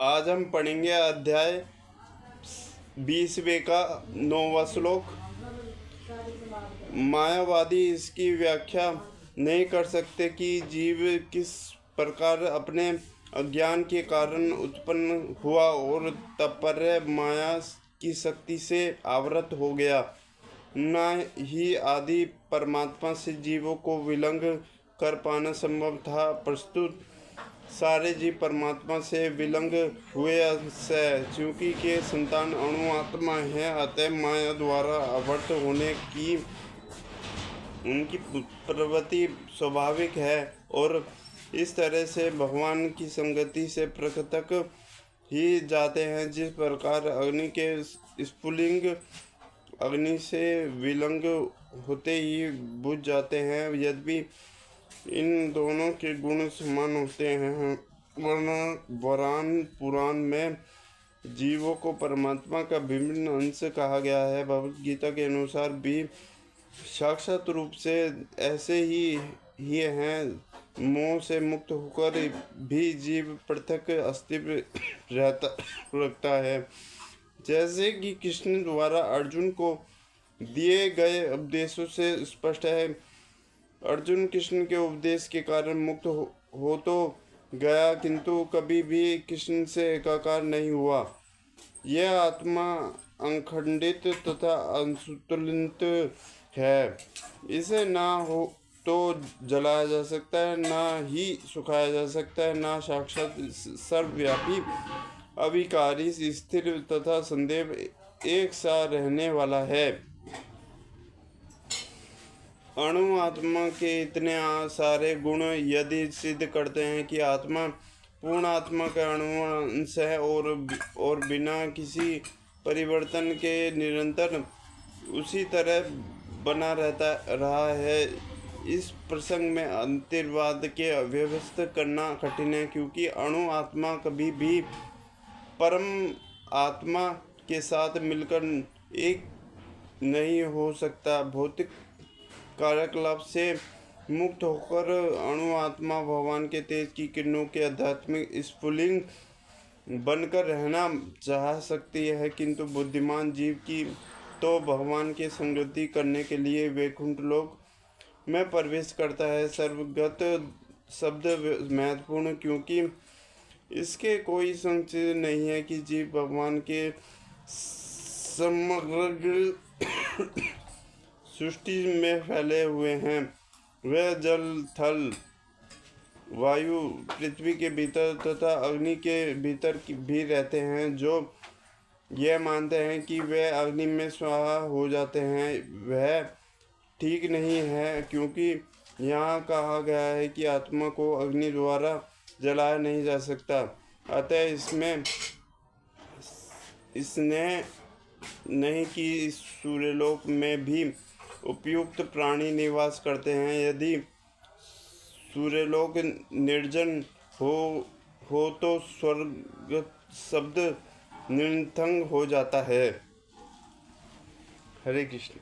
आज हम पढ़ेंगे अध्याय 20वें का 9वां श्लोक। मायावादी इसकी व्याख्या नहीं कर सकते कि जीव किस प्रकार अपने अज्ञान के कारण उत्पन्न हुआ और तात्पर्य माया की शक्ति से आवृत हो गया। न ही आदि परमात्मा से जीवों को विलंग कर पाना संभव था। प्रस्तुत सारे जीव परमात्मा से विलंग हुए अंश है, चूंकि के संतान अणु आत्मा है, अतः माया द्वारा आवृत होने की उनकी प्रवृत्ति स्वाभाविक है और इस तरह से भगवान की संगति से प्रकृतक ही जाते हैं। जिस प्रकार अग्नि के स्फुलिंग अग्नि से विलंग होते ही बुझ जाते हैं, यद्यपि इन दोनों के गुण समान होते हैं, वरना पुराण में जीवों को परमात्मा का विभिन्न अंश कहा गया है। भगवद गीता के अनुसार भी साक्षात रूप से ऐसे ही हैं। मोह से मुक्त होकर भी जीव पृथक अस्तित्व रखता है। जैसे कि कृष्ण द्वारा अर्जुन को दिए गए उपदेशों से स्पष्ट है, अर्जुन कृष्ण के उपदेश के कारण मुक्त हो तो गया, किंतु कभी भी कृष्ण से एकाकार नहीं हुआ। यह आत्मा अखंडित तथा असंतुलित है। इसे ना हो तो जलाया जा सकता है, ना ही सुखाया जा सकता है, ना साक्षात सर्वव्यापी अविकारी स्थिर तथा सदैव एक सा रहने वाला है। अणु आत्मा के इतने सारे गुण यदि सिद्ध करते हैं कि आत्मा पूर्ण आत्मा का अणु अंश है और बिना किसी परिवर्तन के निरंतर उसी तरह बना रहा है। इस प्रसंग में अंतर्वाद के व्यवस्थित करना कठिन है, क्योंकि अणु आत्मा कभी भी परम आत्मा के साथ मिलकर एक नहीं हो सकता। भौतिक कार्यकलाप से मुक्त होकर अणु आत्मा भगवान के तेज की किरणों के आध्यात्मिक स्फुलिंग बनकर रहना चाह सकती है, किंतु बुद्धिमान जीव की तो भगवान की संगति करने के लिए वैकुंठ लोक में प्रवेश करता है। सर्वगत शब्द महत्वपूर्ण, क्योंकि इसके कोई संशय नहीं है कि जीव भगवान के समग्र सृष्टि में फैले हुए हैं। वे जल, थल, वायु, पृथ्वी के भीतर तथा अग्नि के भीतर भी रहते हैं। जो यह मानते हैं कि वे अग्नि में स्वाहा हो जाते हैं, वह ठीक नहीं है, क्योंकि यहाँ कहा गया है कि आत्मा को अग्नि द्वारा जलाया नहीं जा सकता। अतः इसने नहीं कि सूर्यलोक में भी उपयुक्त प्राणी निवास करते हैं। यदि सूर्यलोक निर्जन हो तो स्वर्ग शब्द निरर्थक हो जाता है। हरे कृष्ण।